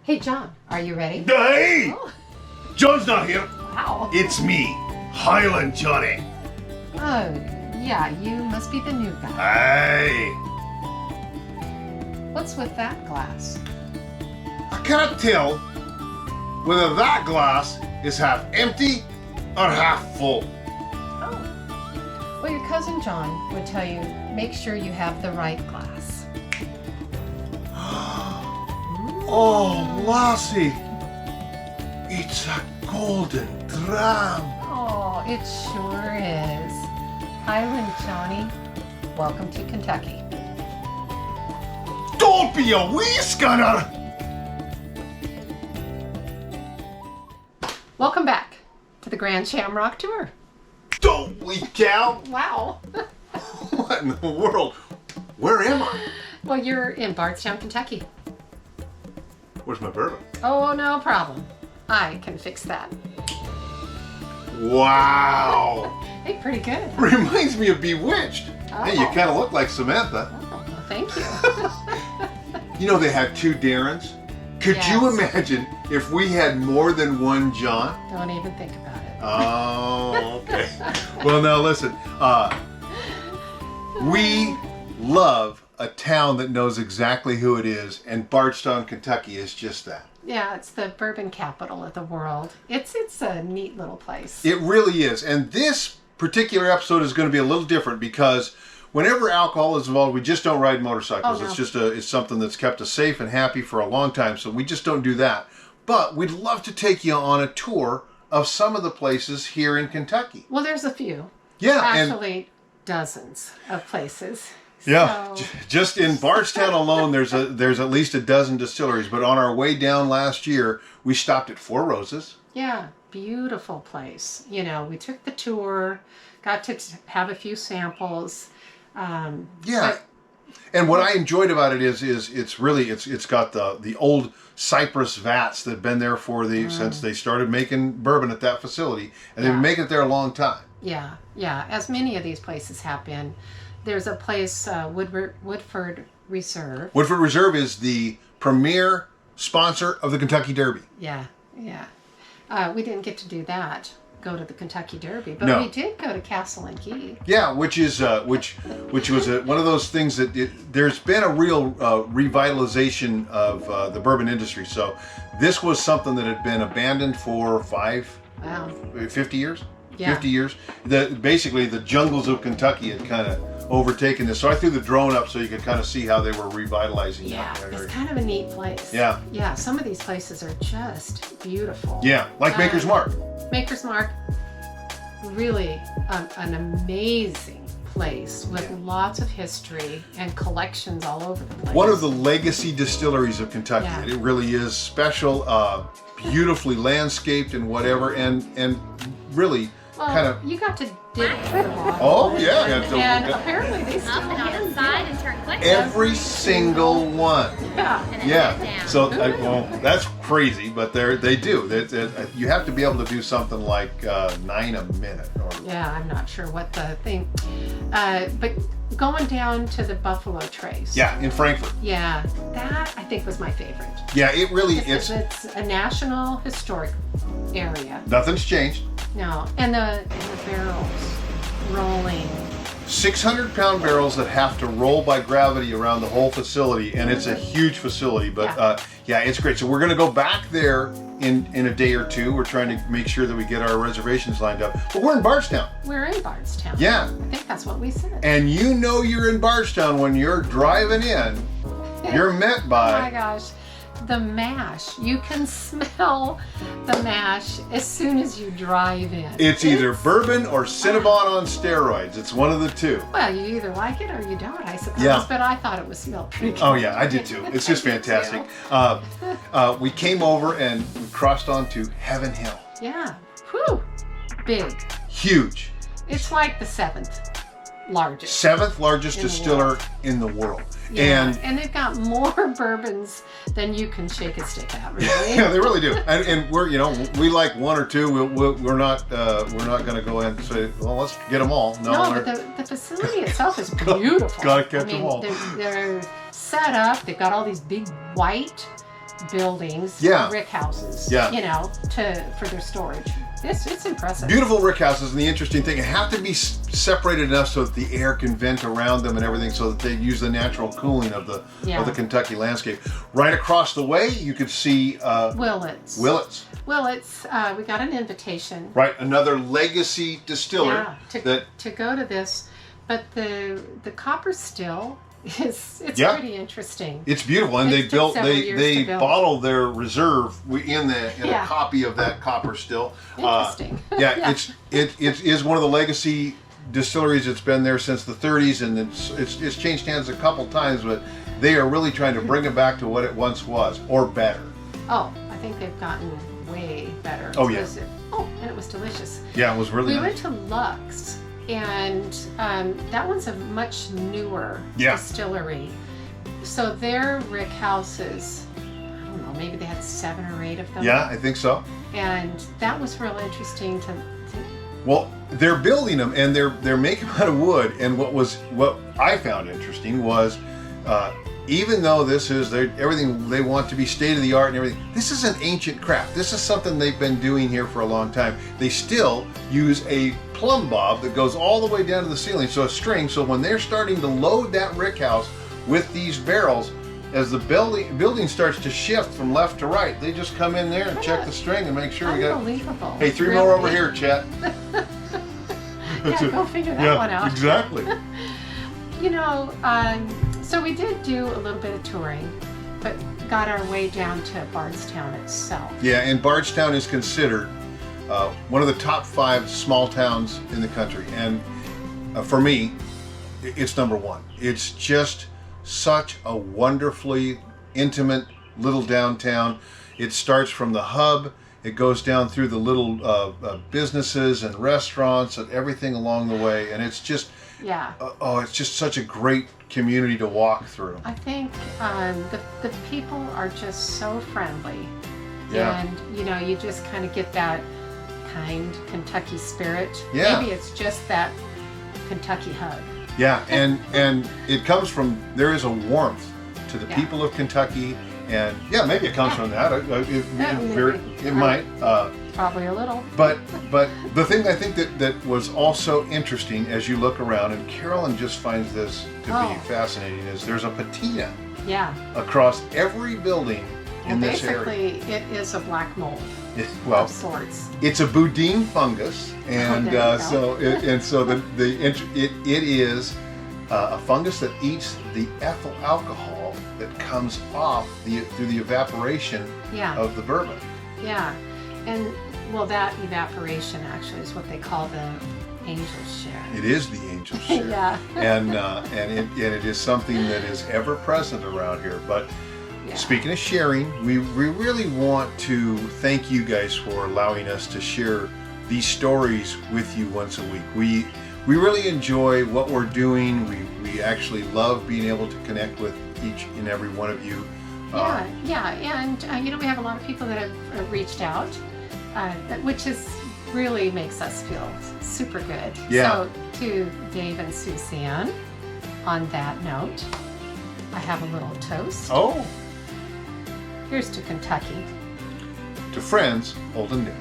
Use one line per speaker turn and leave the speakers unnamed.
Hey, John, are you ready?
Hey!
Oh.
John's not here.
Wow.
It's me, Highland Johnnie.
Oh, yeah, you must be the new guy.
Hey!
What's with that glass?
I cannot tell whether that glass is half empty or half full.
Oh. Well, your cousin John would tell you, make sure you have the right glass.
Oh, Lassie, it's a golden dram.
Oh, it sure is. Highland Johnnie, welcome to Kentucky.
Don't be a wee scunner.
Welcome back to the Grand Shamrock Tour.
Don't leak out.
Wow.
What in the world? Where am I?
Well, you're in Bardstown, Kentucky.
Where's my bourbon?
Oh, no problem. I can fix that.
Wow.
Hey, pretty good.
Reminds me of Bewitched.
Oh.
Hey, you kind of look like Samantha.
Oh, well, thank you.
You know they had two Darrens? Could
Yes.
you imagine if we had more than one John?
Don't even think about it.
Oh, okay. Well, now listen. We love a town that knows exactly who it is, and Bardstown, Kentucky is just that.
Yeah, it's the bourbon capital of the world. It's a neat little place.
It really is. And this particular episode is going to be a little different because whenever alcohol is involved, we just don't ride motorcycles.
Oh, no.
It's just it's something that's kept us safe and happy for a long time, so we just don't do that. But we'd love to take you on a tour of some of the places here in Kentucky.
Well, there's a few.
Yeah,
Actually, dozens of places.
Yeah,
So,
just in Bardstown alone, there's at least a dozen distilleries. But on our way down last year, we stopped at Four Roses.
yeah, beautiful place. You know, we took the tour, got to have a few samples.
Yeah, and what I enjoyed about it is it's got the old cypress vats that have been there for since they started making bourbon at that facility, and they've been making it there a long time.
Yeah, as many of these places have been. There's a place, Woodford Reserve.
Woodford Reserve is the premier sponsor of the Kentucky Derby.
Yeah. We didn't get to do that, go to the Kentucky Derby, but
No.
we did go to Castle and Key.
Yeah, which is which was one of those things that there's been a real revitalization of the bourbon industry. So this was something that had been abandoned for 50 years.
Yeah.
50 years. Basically, the jungles of Kentucky had kind of overtaken this. So I threw the drone up so you could kind of see how they were revitalizing
Yeah,
that area.
it's kind of a neat place.
Yeah.
Yeah, some of these places are just beautiful.
Yeah, like Maker's Mark.
Maker's Mark, really an amazing place with lots of history and collections all over the place.
One of the legacy distilleries of Kentucky.
Yeah.
It really is special, beautifully landscaped and whatever, and really kind of.
You got to dip the bottle.
Oh yeah,
And apparently they still
Up and on the
have
side and turn quick.
every single one.
Yeah.
And then
Yeah.
head down.
So well, that's crazy, but they do. You have to be able to do something like 9 a minute. Or,
Yeah, I'm not sure what the thing. But going down to the Buffalo Trace.
yeah, in Frankfurt.
Yeah, that I think was my favorite.
Yeah, it really
It's a national historic area.
nothing's changed.
No, and the barrels rolling.
600-pound barrels that have to roll by gravity around the whole facility, and it's a huge facility. But yeah, it's great. So we're going to go back there in a day or two. We're trying to make sure that we get our reservations lined up. But we're in Bardstown.
We're in Bardstown.
Yeah.
I think that's what we said.
And you know you're in Bardstown when you're driving in. You're met
Oh my
by.
gosh, the mash. You can smell the mash as soon as you drive in.
It's either bourbon or Cinnabon on steroids. It's one of the two.
Well, you either like it or you don't, I suppose.
Yeah.
But I thought it was smelled pretty good.
Oh yeah, I did too. It's just
I did
fantastic.
too.
We came over and we crossed onto Heaven Hill.
Yeah. Whew. Big.
Huge.
It's like the seventh largest.
7th largest
In the
distiller
world.
in the world.
Yeah. And they've got more bourbons than you can shake a stick at, really.
Yeah, they really do. And we're, we like one or two. We're not going to go ahead and say, well, let's get them all.
No, but the facility itself is beautiful.
Gotta catch them all.
They're set up. They've got all these big white buildings,
Yeah.
rick houses,
Yeah.
you know, for their storage. It's impressive.
Beautiful rick houses, and the interesting thing, have to be separated enough so that the air can vent around them and everything, so that they use the natural cooling of the Kentucky landscape. Right across the way, you could see
Willet's.
Willet's.
Willet's. We got an invitation.
Right, another legacy distiller.
Yeah, to go to this, but the copper still it's
Yeah.
pretty interesting.
It's beautiful, and
It
they
took several years
they
to build.
bottle their reserve in a
Yeah.
copy of that copper still.
Interesting.
Yeah,
Yeah.
it is one of the legacy distilleries. It's been there since the 30s, and it's changed hands a couple times, but they are really trying to bring it back to what it once was, or better.
Oh, I think they've gotten way better.
Oh, yeah.
And it was delicious.
Yeah, it was really
We
nice.
went to LUX, and that one's a much newer
Yeah.
distillery. So their rick houses, I don't know, maybe they had 7 or 8 of them.
Yeah, I think so.
And that was real interesting to
Well, they're building them, and they're making them out of wood. And what I found interesting was, even though this is everything they want to be state of the art and everything, this is an ancient craft. This is something they've been doing here for a long time. They still use a plumb bob that goes all the way down to the ceiling, so a string. So when they're starting to load that rick house with these barrels, as the building starts to shift from left to right, they just come in there and check the string and make sure we got.
unbelievable.
Hey, 3 more over here, Chet.
Yeah, go figure that one out.
Exactly.
You know, so we did do a little bit of touring, but got our way down to Bardstown itself.
Yeah, and Bardstown is considered one of the top 5 small towns in the country, and for me, it's number 1. It's just such a wonderfully intimate little downtown. It starts from the hub. It goes down through the little businesses and restaurants and everything along the way, and it's just it's just such a great community to walk through.
I think the people are just so friendly,
Yeah.
and you know, you just kind of get that kind Kentucky spirit.
Yeah.
Maybe it's just that Kentucky hug.
Yeah, and it comes from, there is a warmth to the
Yeah.
people of Kentucky, and yeah, maybe it comes from that. It might.
Probably a little.
But the thing I think that was also interesting as you look around, and Carolyn just finds this to be fascinating, is there's a patina across every building in this area.
Basically, it is a black mold of sorts.
It's a boudin fungus, and so it is a fungus that eats the ethyl alcohol that comes off through the evaporation of the bourbon.
Yeah, and well, that evaporation actually is what they call the angel's share.
It is the angel's share.
Yeah.
and it is something that is ever present around here. But speaking of sharing, we really want to thank you guys for allowing us to share these stories with you once a week. We really enjoy what we're doing. We actually love being able to connect with each and every one of you.
And you know, we have a lot of people that have reached out, which really makes us feel super good.
Yeah.
So to Dave and Suzanne, on that note, I have a little toast.
Oh.
Here's to Kentucky.
To friends, old and new.